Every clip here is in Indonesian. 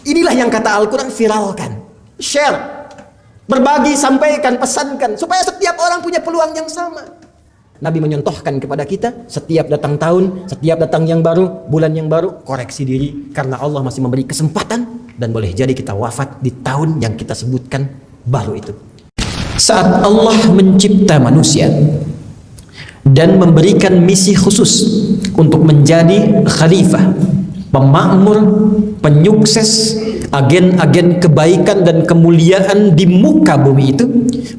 Inilah yang kata Al-Quran, viralkan, share, berbagi, sampaikan, pesankan, supaya setiap orang punya peluang yang sama. Nabi menyontohkan kepada kita, setiap datang tahun, setiap datang yang baru, bulan yang baru, koreksi diri, karena Allah masih memberi kesempatan, dan boleh jadi kita wafat di tahun yang kita sebutkan baru itu. Saat Allah mencipta manusia dan memberikan misi khusus untuk menjadi khalifah, pemakmur, penyukses, agen-agen kebaikan dan kemuliaan di muka bumi itu,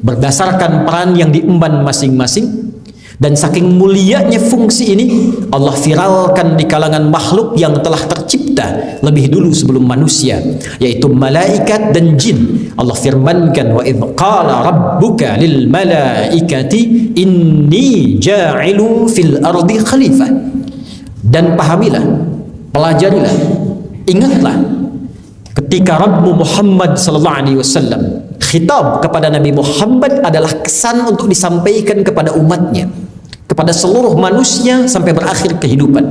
berdasarkan peran yang diemban masing-masing. Dan saking mulianya fungsi ini, Allah viralkan di kalangan makhluk yang telah tercipta lebih dulu sebelum manusia, yaitu malaikat dan jin. Allah firmankan, wa idh qala rabbuka lil malaikati inni ja'ilu fil ardi khalifah. Dan pahamilah, pelajarilah, ingatlah ketika Rabbu Muhammad sallallahu alaihi wasallam khitab kepada Nabi Muhammad adalah kesan untuk disampaikan kepada umatnya, kepada seluruh manusia sampai berakhir kehidupan.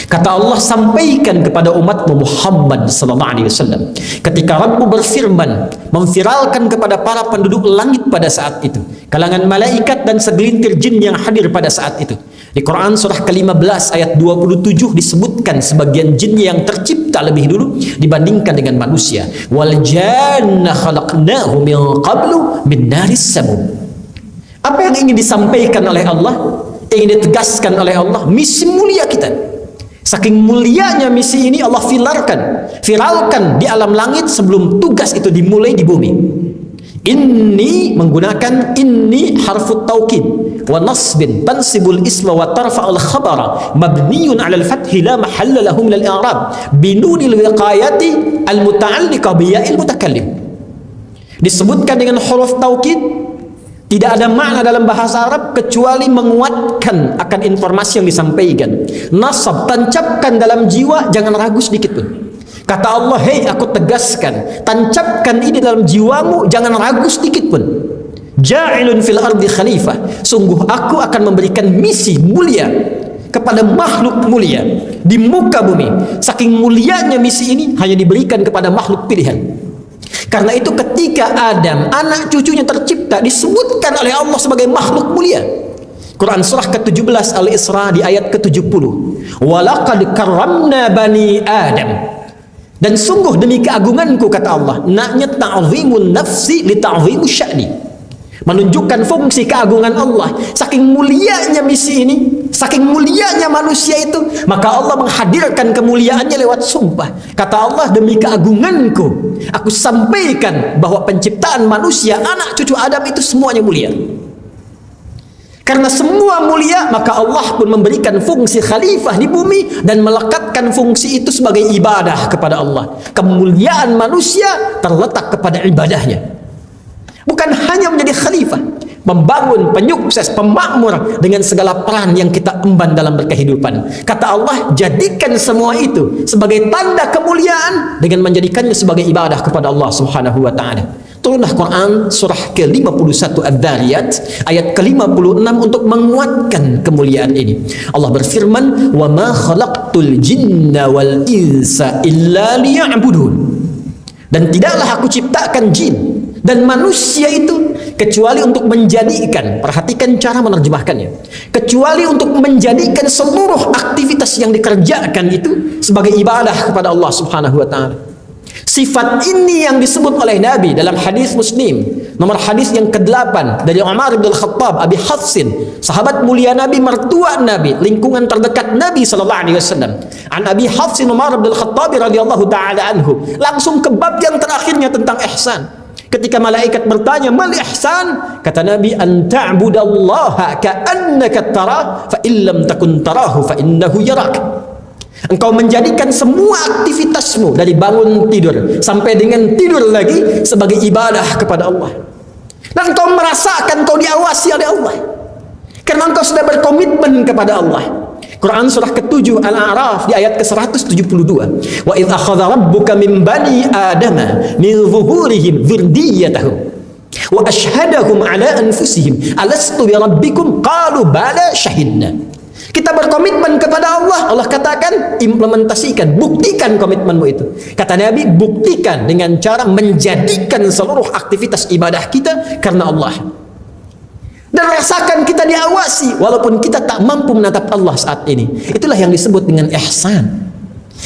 Kata Allah, sampaikan kepada umat Muhammad sallallahu alaihi wasallam ketika Rabbu berfirman, memviralkan kepada para penduduk langit pada saat itu, kalangan malaikat dan segelintir jin yang hadir pada saat itu. Di Quran surah ke-15 ayat 27 disebutkan sebagian jin yang tercipta lebih dulu dibandingkan dengan manusia. Wal janna khalaqnahu min qablu min naris samum. Apa yang ingin disampaikan oleh Allah, ingin ditegaskan oleh Allah, misi mulia kita. Saking mulianya misi ini, Allah viralkan di alam langit sebelum tugas itu dimulai di bumi. Inni menggunakan inni harfut taukid wa nasbin tansibul isma wa tarfa'ul khabara mabniyun 'ala al-fathi la mahalla lahu min al-i'rab binunil wiqayati al-muta'alliqa bi ya'il mutakallim. Disebutkan dengan huruf taukid, tidak ada makna dalam bahasa Arab kecuali menguatkan akan informasi yang disampaikan. Nasab, tancapkan dalam jiwa, jangan ragu sedikit pun. Kata Allah, hei aku tegaskan, tancapkan ini dalam jiwamu, jangan ragu sedikit pun. Ja'ilun fil ardi khalifah, sungguh aku akan memberikan misi mulia kepada makhluk mulia di muka bumi. Saking mulianya misi ini hanya diberikan kepada makhluk pilihan. Karena itu ketika Adam, anak cucunya tercipta, disebutkan oleh Allah sebagai makhluk mulia. Quran surah ke-17 Al-Isra di ayat ke-70. Walaqad karramna bani Adam. Dan sungguh demi keagunganku, kata Allah, naknya ta'zimun nafsi li ta'zimu sya'ni, menunjukkan fungsi keagungan Allah. Saking mulianya misi ini, saking mulianya manusia itu, maka Allah menghadirkan kemuliaannya lewat sumpah. Kata Allah, demi keagunganku aku sampaikan bahwa penciptaan manusia, anak cucu Adam itu semuanya mulia. Karena semua mulia, maka Allah pun memberikan fungsi khalifah di bumi dan melekatkan fungsi itu sebagai ibadah kepada Allah. Kemuliaan manusia terletak kepada ibadahnya. Bukan hanya menjadi khalifah, membangun, penyukses, pemakmur dengan segala peran yang kita emban dalam berkehidupan. Kata Allah, jadikan semua itu sebagai tanda kemuliaan dengan menjadikannya sebagai ibadah kepada Allah Subhanahu wa taala. Turunlah Quran surah ke-51 Ad-Dhariyat ayat ke-56 untuk menguatkan kemuliaan ini. Allah berfirman, "Wa ma khalaqtul jinna wal insa illa liya'budun." Dan tidaklah aku ciptakan jin dan manusia itu kecuali untuk menjadikan, perhatikan cara menerjemahkannya, kecuali untuk menjadikan seluruh aktivitas yang dikerjakan itu sebagai ibadah kepada Allah Subhanahu wa taala. Sifat ini yang disebut oleh Nabi dalam hadis Muslim, nomor hadis yang ke-8 dari Umar bin Khattab, Abi Hafsin, sahabat mulia Nabi, mertua Nabi, lingkungan terdekat Nabi sallallahu alaihi wasallam. An Abi Hafsin Umar bin Khattab radhiyallahu taala anhu. Langsung ke bab yang terakhirnya tentang ihsan. Ketika malaikat bertanya, "Mal ihsan?" Kata Nabi, "An ta'budallaha ka'annaka tarah, fa illam takun tarahu fa innahu yarak." Engkau menjadikan semua aktivitasmu dari bangun tidur sampai dengan tidur lagi sebagai ibadah kepada Allah. Dan engkau merasakan kau diawasi oleh Allah. Karena engkau sudah berkomitmen kepada Allah. Quran surah ke-7 Al-A'raf di ayat ke-172. Wa idh akhadha rabbuka min bani adama min zuhurihim dzurriyyatahum wa ashhadahum ala anfusihim alastu bi rabbikum qalu bala shahidna. Kita berkomitmen kepada Allah. Allah katakan, implementasikan, buktikan komitmenmu itu. Kata Nabi, buktikan dengan cara menjadikan seluruh aktivitas ibadah kita karena Allah. Dan rasakan kita diawasi walaupun kita tak mampu menatap Allah saat ini. Itulah yang disebut dengan ihsan.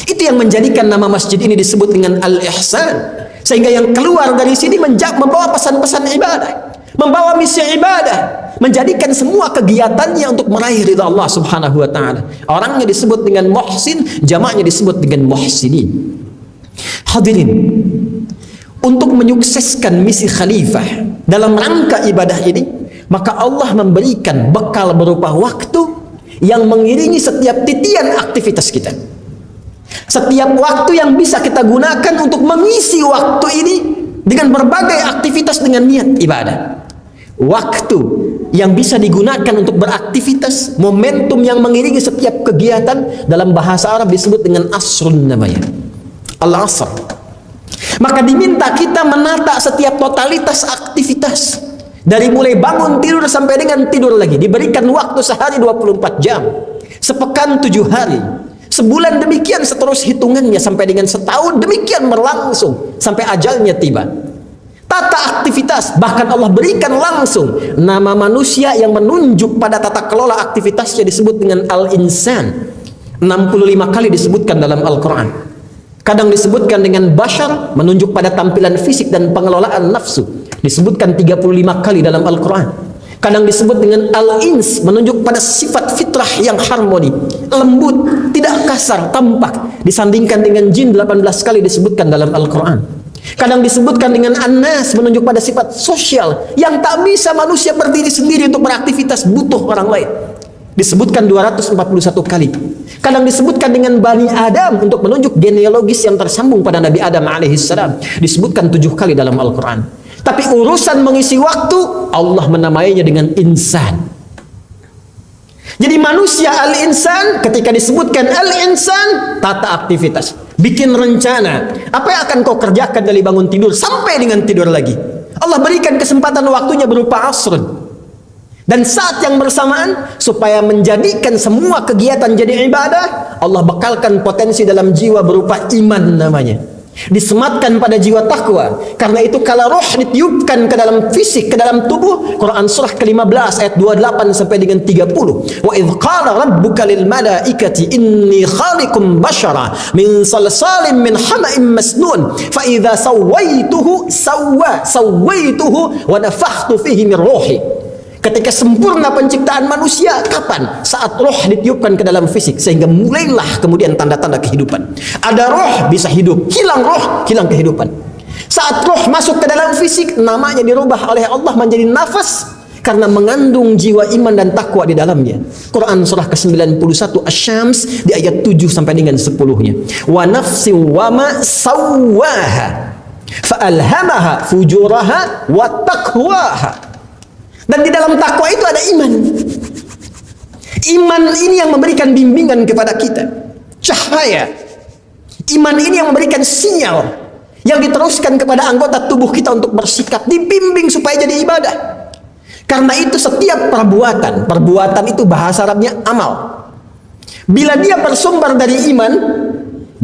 Itu yang menjadikan nama masjid ini disebut dengan Al-Ihsan. Sehingga yang keluar dari sini membawa pesan-pesan ibadah, membawa misi ibadah, menjadikan semua kegiatannya untuk meraih ridha Allah Subhanahu wa taala. Orangnya disebut dengan muhsin, jamaahnya disebut dengan muhsinin. Hadirin, untuk menyukseskan misi khalifah dalam rangka ibadah ini, maka Allah memberikan bekal berupa waktu yang mengiringi setiap titian aktivitas kita. Setiap waktu yang bisa kita gunakan untuk mengisi waktu ini dengan berbagai aktivitas dengan niat ibadah. Waktu yang bisa digunakan untuk beraktivitas, momentum yang mengiringi setiap kegiatan, dalam bahasa Arab disebut dengan asrun namanya. Al-asr. Maka diminta kita menata setiap totalitas aktivitas. Dari mulai bangun tidur sampai dengan tidur lagi. Diberikan waktu sehari 24 jam. Sepekan 7 hari. Sebulan demikian seterus hitungannya sampai dengan setahun demikian berlangsung sampai ajalnya tiba. Tata aktivitas, bahkan Allah berikan langsung nama manusia yang menunjuk pada tata kelola aktivitasnya disebut dengan Al-Insan. 65 kali disebutkan dalam Al-Quran. Kadang disebutkan dengan bashar, menunjuk pada tampilan fisik dan pengelolaan nafsu, disebutkan 35 kali dalam Al-Quran. Kadang disebut dengan al-ins, menunjuk pada sifat fitrah yang harmoni, lembut, tidak kasar, tampak. Disandingkan dengan jin 18 kali disebutkan dalam Al-Quran. Kadang disebutkan dengan an-nas, menunjuk pada sifat sosial yang tak bisa manusia berdiri sendiri untuk beraktivitas, butuh orang lain. Disebutkan 241 kali. Kadang disebutkan dengan Bani Adam untuk menunjuk genealogis yang tersambung pada Nabi Adam alaihissalam. Disebutkan 7 kali dalam Al-Quran. Tapi urusan mengisi waktu, Allah menamainya dengan insan. Jadi manusia al-insan, ketika disebutkan al-insan, tata aktivitas, bikin rencana. Apa yang akan kau kerjakan dari bangun tidur sampai dengan tidur lagi? Allah berikan kesempatan waktunya berupa asrun. Dan saat yang bersamaan, supaya menjadikan semua kegiatan jadi ibadah, Allah bekalkan potensi dalam jiwa berupa iman namanya. Disematkan pada jiwa takwa. Karena itu kalau roh ditiupkan ke dalam fisik, ke dalam tubuh, Quran surah ke-15 ayat 28 sampai dengan 30. Wa idh qala rabbuka lil malaikati inni khaliqum bashara min salsalin min hama'in masnun fa idza sawaituhu wa nafakhtu fihi min ruhi. Ketika sempurna penciptaan manusia, kapan? Saat roh ditiupkan ke dalam fisik, sehingga mulailah kemudian tanda-tanda kehidupan. Ada roh bisa hidup, hilang roh, hilang kehidupan. Saat roh masuk ke dalam fisik, namanya dirubah oleh Allah menjadi nafas, karena mengandung jiwa iman dan takwa di dalamnya. Quran surah ke-91 Asy-Syams di ayat 7 sampai dengan 10-nya. Wa nafsin wa ma sawwaha fa alhamaha fujuraha wa taqwaha. Dan di dalam takwa itu ada iman. Iman ini yang memberikan bimbingan kepada kita, cahaya. Iman ini yang memberikan sinyal yang diteruskan kepada anggota tubuh kita untuk bersikap, dibimbing supaya jadi ibadah. Karena itu setiap perbuatan itu bahasa Arabnya amal. Bila dia bersumber dari iman,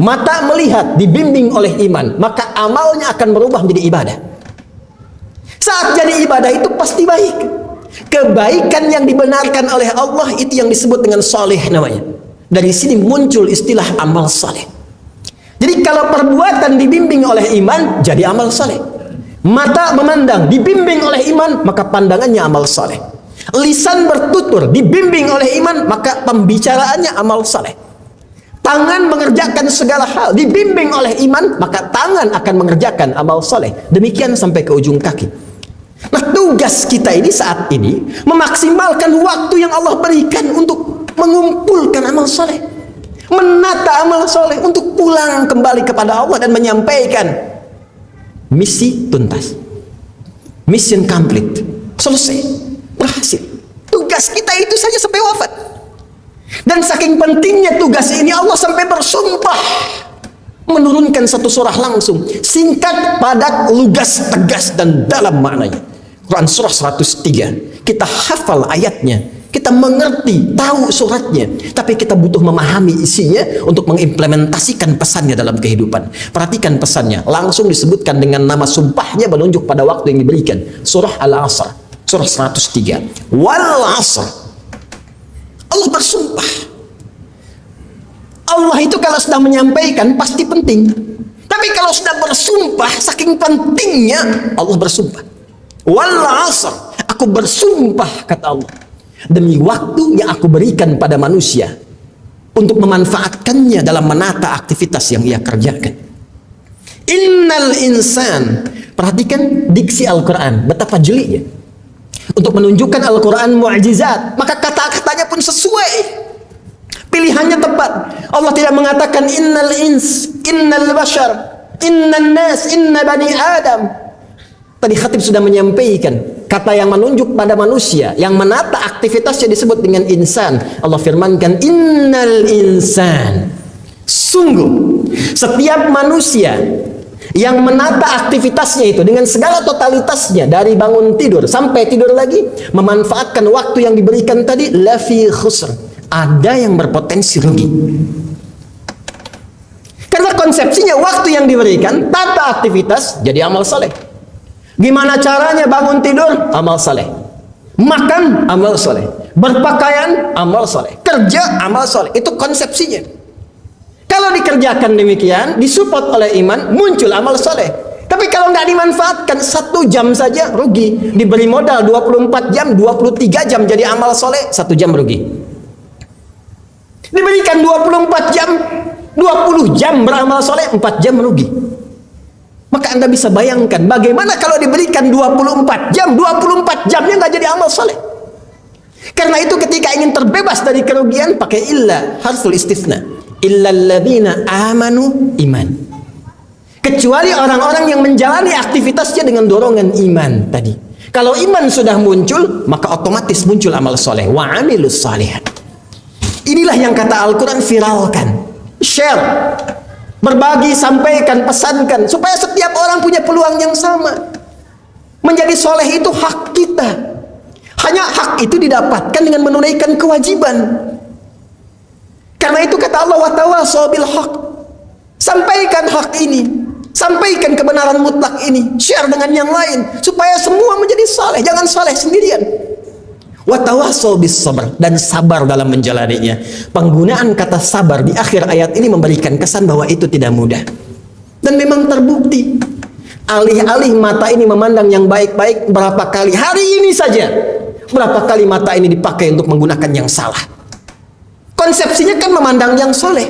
mata melihat dibimbing oleh iman, maka amalnya akan berubah menjadi ibadah. Saat jadi ibadah itu pasti baik. Kebaikan yang dibenarkan oleh Allah itu yang disebut dengan saleh namanya. Dari sini muncul istilah amal saleh. Jadi kalau perbuatan dibimbing oleh iman, jadi amal saleh. Mata memandang dibimbing oleh iman, maka pandangannya amal saleh. Lisan bertutur dibimbing oleh iman, maka pembicaraannya amal saleh. Tangan mengerjakan segala hal dibimbing oleh iman, maka tangan akan mengerjakan amal saleh. Demikian sampai ke ujung kaki. Nah, tugas kita ini saat ini memaksimalkan waktu yang Allah berikan untuk mengumpulkan amal soleh, menata amal soleh, untuk pulang kembali kepada Allah dan menyampaikan misi tuntas, mission complete, selesai, berhasil. Tugas kita itu saja sampai wafat. Dan saking pentingnya tugas ini, Allah sampai bersumpah menurunkan satu surah langsung, singkat, padat, lugas, tegas, dan dalam maknanya. Quran surah 103, kita hafal ayatnya, Kita mengerti, tahu suratnya, tapi kita butuh memahami isinya untuk mengimplementasikan pesannya dalam kehidupan. Perhatikan pesannya, langsung disebutkan dengan nama sumpahnya menunjuk pada waktu yang diberikan. Surah Al-Asr, surah 103. Wal Asr. Allah bersumpah. Allah itu kalau sudah menyampaikan pasti penting. Tapi kalau sudah bersumpah, saking pentingnya Allah bersumpah. Wal Asr. Aku bersumpah, kata Allah, demi waktu yang aku berikan pada manusia untuk memanfaatkannya dalam menata aktivitas yang ia kerjakan. Innal insan. Perhatikan diksi Al-Quran, betapa jelinya. Untuk menunjukkan Al-Quran mu'jizat, maka kata-katanya pun sesuai. Pilihannya tepat. Allah tidak mengatakan innal ins, innal bashar, innan nas, inna bani Adam. Tadi khatib sudah menyampaikan kata yang menunjuk pada manusia, yang menata aktivitasnya disebut dengan insan. Allah firmankan innal insan. Sungguh setiap manusia yang menata aktivitasnya itu dengan segala totalitasnya, dari bangun tidur sampai tidur lagi, memanfaatkan waktu yang diberikan tadi, lafi khusr, ada yang berpotensi rugi. Karena konsepsinya waktu yang diberikan, tata aktivitas jadi amal saleh. Gimana caranya bangun tidur? Amal saleh. Makan? Amal saleh. Berpakaian? Amal saleh. Kerja? Amal saleh. Itu konsepsinya. Kalau dikerjakan demikian, disupport oleh iman, muncul amal saleh. Tapi kalau nggak dimanfaatkan, 1 jam saja rugi. Diberi modal 24 jam, 23 jam jadi amal saleh, 1 jam rugi. Diberikan 24 jam, 20 jam beramal saleh, 4 jam rugi. Maka Anda bisa bayangkan bagaimana kalau diberikan 24 jam, 24 jamnya nggak jadi amal saleh. Karena itu ketika ingin terbebas dari kerugian, pakai illa, harful istifna. Illa alladzina amanu iman. Kecuali orang-orang yang menjalani aktivitasnya dengan dorongan iman tadi. Kalau iman sudah muncul, maka otomatis muncul amal soleh. Wa amilus salihat. Inilah yang kata Al-Quran, viralkan, share, berbagi, sampaikan, pesankan, supaya setiap orang punya peluang yang sama. Menjadi soleh itu hak kita. Hanya hak itu didapatkan dengan menunaikan kewajiban. Karena itu kata Allah, wa tawasaw bil haq. Sampaikan hak ini, sampaikan kebenaran mutlak ini, share dengan yang lain, supaya semua menjadi saleh. Jangan saleh sendirian. Wa tawasaw bis sabr, dan sabar dalam menjalaninya. Penggunaan kata sabar di akhir ayat ini memberikan kesan bahwa itu tidak mudah. Dan memang terbukti. Alih-alih mata ini memandang yang baik-baik, berapa kali hari ini saja, berapa kali mata ini dipakai untuk menggunakan yang salah. Konsepsinya kan memandang yang soleh.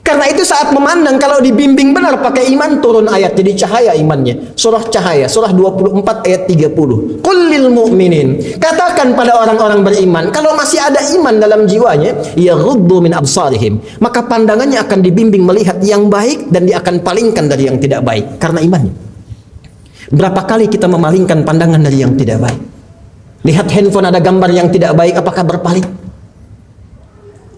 Karena itu saat memandang, kalau dibimbing benar pakai iman, turun ayat jadi cahaya imannya. Surah Cahaya, surah 24 ayat 30. Qul lil mu'minin, katakan pada orang-orang beriman, kalau masih ada iman dalam jiwanya, yaghuddu min absarihim, maka pandangannya akan dibimbing melihat yang baik, dan dia akan palingkan dari yang tidak baik karena imannya. Berapa kali kita memalingkan pandangan dari yang tidak baik? Lihat handphone ada gambar yang tidak baik, apakah berpaling?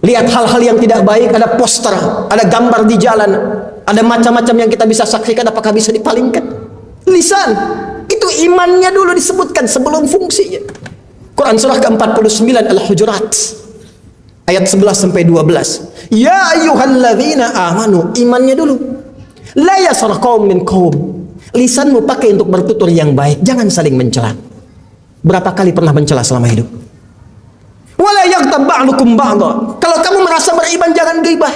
Lihat hal-hal yang tidak baik, ada poster, ada gambar di jalan, ada macam-macam yang kita bisa saksikan, apakah bisa dipalingkan? Lisan, itu imannya dulu disebutkan sebelum fungsinya. Quran surah ke-49 Al-Hujurat ayat 11-12. Ya ayyuhalladzina amanu, imannya dulu. La yasar qaum min qaum. Lisanmu pakai untuk bertutur yang baik, jangan saling mencela. Berapa kali pernah mencela selama hidup? Wala yaghtab ba'dukum ba'dha. Kalau kamu merasa beriman, jangan gibah,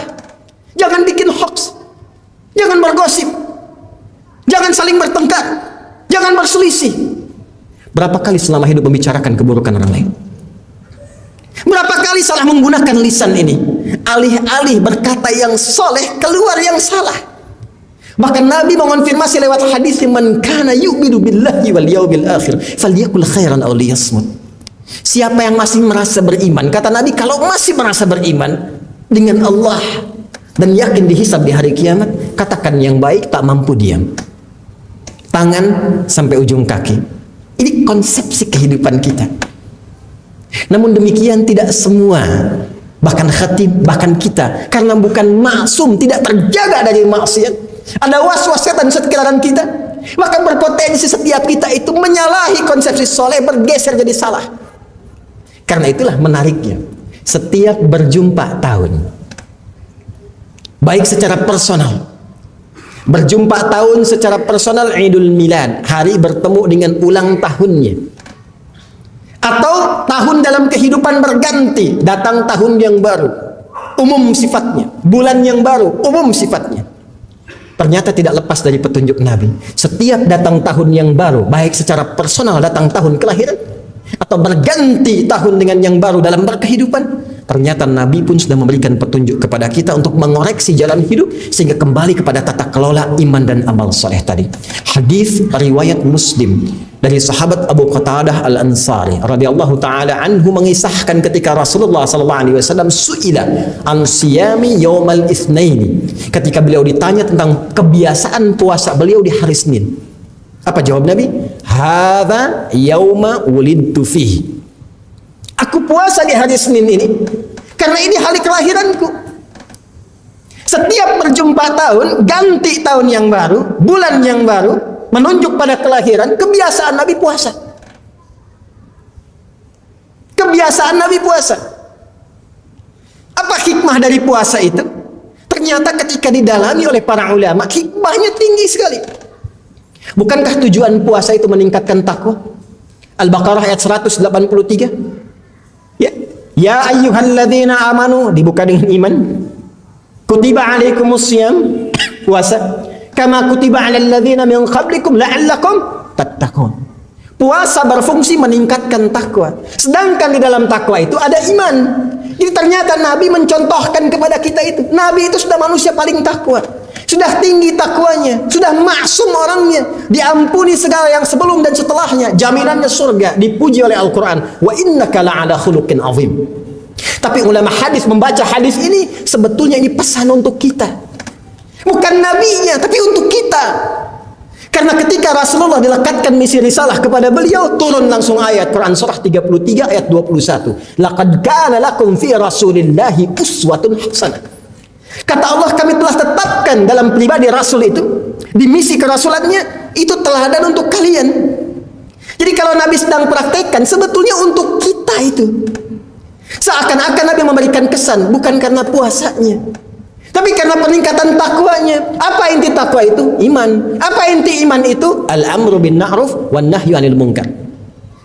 jangan bikin hoax, jangan bergosip, jangan saling bertengkar, jangan berselisih. Berapa kali selama hidup membicarakan keburukan orang lain? Berapa kali salah menggunakan lisan ini? Alih-alih berkata yang soleh, keluar yang salah. Bahkan Nabi mengonfirmasi lewat hadis, man kana yu'minu billahi wal yawmil akhir falyakul khairan aw liyasmut. Siapa yang masih merasa beriman, kata Nabi, kalau masih merasa beriman dengan Allah dan yakin dihisab di hari kiamat, katakan yang baik, tak mampu diam. Tangan sampai ujung kaki. Ini konsepsi kehidupan kita. Namun demikian tidak semua, bahkan khatib, bahkan kita, karena bukan maksum, tidak terjaga dari maksiat, ada was-was setan sekitaran kita, maka berpotensi setiap kita itu menyalahi konsepsi soleh, bergeser jadi salah. Karena itulah menariknya, setiap berjumpa tahun, baik secara personal, berjumpa tahun secara personal, Idul Milad, hari bertemu dengan ulang tahunnya, atau tahun dalam kehidupan berganti, datang tahun yang baru, umum sifatnya, bulan yang baru, umum sifatnya. Ternyata tidak lepas dari petunjuk Nabi. Setiap datang tahun yang baru, baik secara personal datang tahun kelahiran, atau berganti tahun dengan yang baru dalam berkehidupan, ternyata Nabi pun sudah memberikan petunjuk kepada kita untuk mengoreksi jalan hidup sehingga kembali kepada tata kelola iman dan amal soleh tadi. Hadis riwayat Muslim dari sahabat Abu Qatadah Al-Ansari radhiyallahu taala anhu mengisahkan ketika Rasulullah sallallahu alaihi wasallam suila an siyami yaumal itsnaini, ketika beliau ditanya tentang kebiasaan puasa beliau di hari Senin. Apa jawab Nabi? Hadza yauma wulidtu fihi. Aku puasa di hari Senin ini karena ini hari kelahiranku. Setiap berjumpa tahun, ganti tahun yang baru, bulan yang baru, menunjuk pada kelahiran, kebiasaan Nabi puasa. Kebiasaan Nabi puasa. Apa hikmah dari puasa itu? Ternyata ketika didalami oleh para ulama, hikmahnya tinggi sekali. Bukankah tujuan puasa itu meningkatkan takwa? Al-Baqarah ayat 183. Ya ayyuhalladzina amanu, dibuka dengan iman. Kutiba alaikumusiyam, puasa. Kama kutiba alal ladzina min qablikum la'allakum tattaqun. Puasa berfungsi meningkatkan takwa. Sedangkan di dalam takwa itu ada iman. Jadi ternyata Nabi mencontohkan kepada kita itu. Nabi itu sudah manusia paling takwa. Sudah tinggi takwanya, sudah maksum orangnya, diampuni segala yang sebelum dan setelahnya, jaminannya surga, dipuji oleh Al-Quran. Wa innaka la'ala khuluqin azim. Tapi ulama hadis membaca hadis ini, sebetulnya ini pesan untuk kita. Bukan nabinya, tapi untuk kita. Karena ketika Rasulullah dilekatkan misi risalah kepada beliau, turun langsung ayat Quran surah 33 ayat 21. Laqad kana lakum fi Rasulillahi uswatun hasanah. Kata Allah, kami telah tetapkan dalam pribadi Rasul itu, di misi kerasulannya, itu teladan untuk kalian. Jadi kalau Nabi sedang praktekkan, sebetulnya untuk kita itu. Seakan-akan Nabi memberikan kesan, bukan karena puasanya, tapi karena peningkatan takwanya. Apa inti takwa itu? Iman. Apa inti iman itu? Al-amru bin ma'ruf wan nahyu 'anil munkar.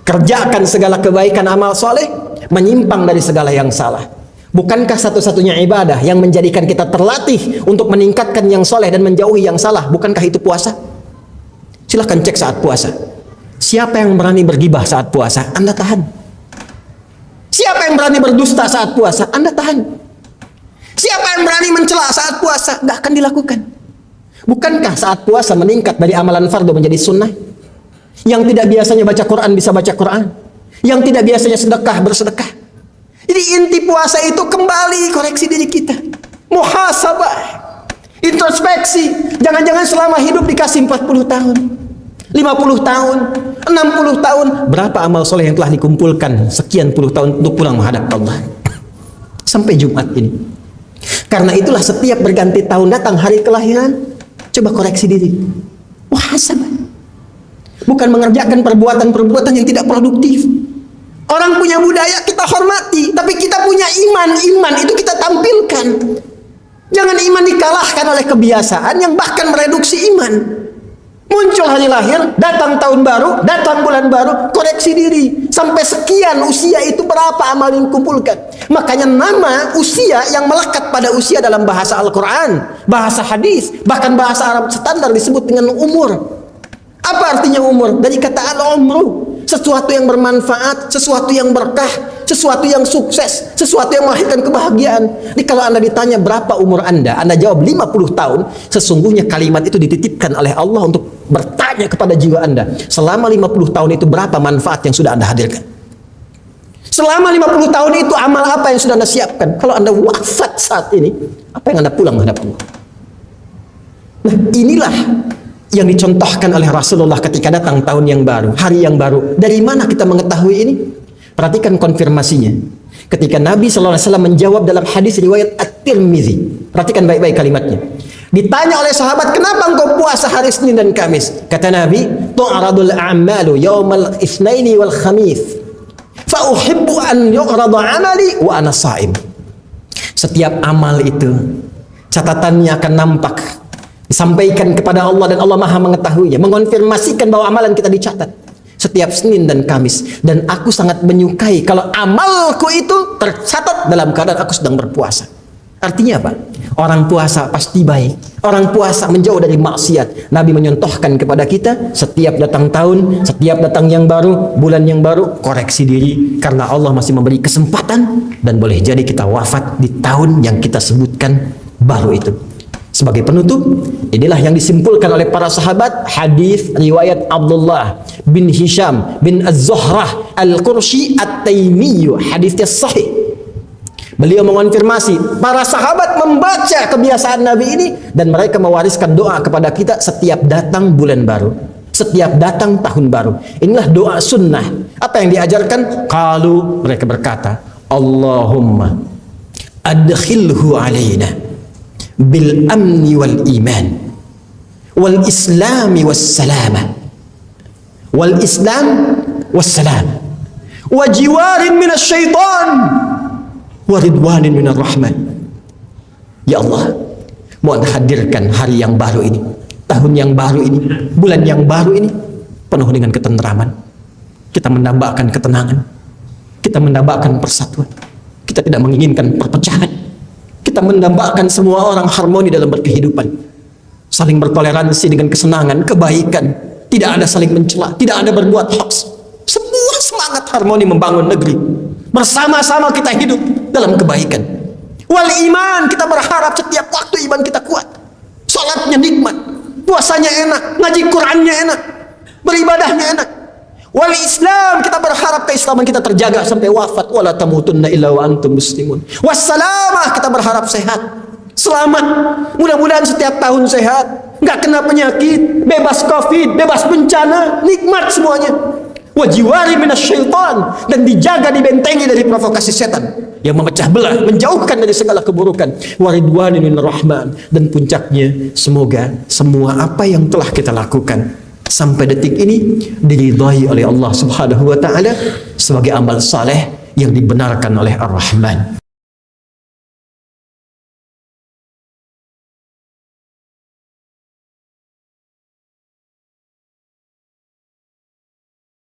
Kerjakan segala kebaikan amal soleh, menyimpang dari segala yang salah. Bukankah satu-satunya ibadah yang menjadikan kita terlatih untuk meningkatkan yang soleh dan menjauhi yang salah? Bukankah itu puasa? Silahkan cek saat puasa. Siapa yang berani bergibah saat puasa? Anda tahan. Siapa yang berani berdusta saat puasa? Anda tahan. Siapa yang berani mencela saat puasa? Tidak akan dilakukan. Bukankah saat puasa meningkat dari amalan fardu menjadi sunnah? Yang tidak biasanya baca Quran bisa baca Quran. Yang tidak biasanya sedekah bersedekah. Jadi inti puasa itu kembali koreksi diri kita. Muhasabah. Introspeksi. Jangan-jangan selama hidup dikasih 40 tahun. 50 tahun. 60 tahun. Berapa amal soleh yang telah dikumpulkan sekian puluh tahun untuk pulang menghadap Allah. Sampai Jumat ini. Karena itulah setiap berganti tahun datang hari kelahiran, coba koreksi diri. Muhasabah. Bukan mengerjakan perbuatan-perbuatan yang tidak produktif. Orang punya budaya kita hormati, tapi kita punya iman. Iman itu kita tampilkan. Jangan iman dikalahkan oleh kebiasaan yang bahkan mereduksi iman. Muncul hari lahir, datang tahun baru, datang bulan baru, koreksi diri. Sampai sekian usia itu berapa amal yang kumpulkan. Makanya nama usia yang melekat pada usia dalam bahasa Al-Quran, bahasa hadis, bahkan bahasa Arab standar disebut dengan umur. Apa artinya umur? Dari kata al-umru. Sesuatu yang bermanfaat, sesuatu yang berkah, sesuatu yang sukses, sesuatu yang melahirkan kebahagiaan. Jadi kalau Anda ditanya berapa umur Anda jawab 50 tahun, sesungguhnya kalimat itu dititipkan oleh Allah untuk bertanya kepada jiwa Anda. Selama 50 tahun itu berapa manfaat yang sudah Anda hadirkan? Selama 50 tahun itu amal apa yang sudah Anda siapkan? Kalau Anda wafat saat ini, apa yang Anda pulang menghadap Allah? Nah, inilah yang dicontohkan oleh Rasulullah ketika datang tahun yang baru, hari yang baru. Dari mana kita mengetahui ini? Perhatikan konfirmasinya. Ketika Nabi SAW menjawab dalam hadis riwayat At-Tirmidzi. Perhatikan baik-baik kalimatnya. Ditanya oleh sahabat, kenapa engkau puasa hari Senin dan Kamis? Kata Nabi, tu'radul a'malu yawmal itsnaini wal khamis. Fa uhibbu an yu'rada 'amali wa ana sha'im. Setiap amal itu catatannya akan nampak, disampaikan kepada Allah dan Allah Maha mengetahuinya, mengonfirmasikan bahwa amalan kita dicatat setiap Senin dan Kamis. Dan aku sangat menyukai kalau amalku itu tercatat dalam keadaan aku sedang berpuasa. Artinya apa? Orang puasa pasti baik. Orang puasa menjauh dari maksiat. Nabi menyontohkan kepada kita, setiap datang tahun, setiap datang yang baru, bulan yang baru, koreksi diri. Karena Allah masih memberi kesempatan, dan boleh jadi kita wafat di tahun yang kita sebutkan baru itu. Sebagai penutup, inilah yang disimpulkan oleh para sahabat, hadis riwayat Abdullah bin Hisham bin Az-Zuhrah Al-Qurshi At-Taimiyyu, hadisnya sahih. Beliau mengonfirmasi, para sahabat membaca kebiasaan Nabi ini dan mereka mewariskan doa kepada kita setiap datang bulan baru, setiap datang tahun baru. Inilah doa sunnah. Apa yang diajarkan? Qalu, mereka berkata, Allahumma adkhilhu alaina bil amni wal iman wal islami was salamah wal islam was salam wa jiwarin minas syaitan wa ridwanin minar rahman. Ya Allah, mohon hadirkan hari yang baru ini, tahun yang baru ini, bulan yang baru ini penuh dengan ketenteraman. Kita mendambakan ketenangan, kita mendambakan persatuan, kita tidak menginginkan perpecahan. Kita mendambakan semua orang harmoni dalam berkehidupan, saling bertoleransi dengan kesenangan, kebaikan, tidak ada saling mencela, tidak ada berbuat hoax. Semua semangat harmoni membangun negeri. Bersama-sama kita hidup dalam kebaikan. Wal iman, kita berharap setiap waktu iman kita kuat. Salatnya nikmat, puasanya enak, ngaji Qur'annya enak, beribadahnya enak. Wal Islam, kita berharap keislaman kita terjaga sampai wafat. Wala tamutunna illa wa antum muslimun. Wassalamah, kita berharap sehat, selamat. Mudah-mudahan setiap tahun sehat, nggak kena penyakit, bebas COVID, bebas bencana, nikmat semuanya. Wajiwari minasyaitan, dan dijaga, dibentengi dari provokasi setan yang memecah belah, menjauhkan dari segala keburukan. Waridwanin minar rahman, dan puncaknya semoga semua apa yang telah kita lakukan sampai detik ini diridhai oleh Allah Subhanahu wa taala sebagai amal saleh yang dibenarkan oleh Ar-Rahman.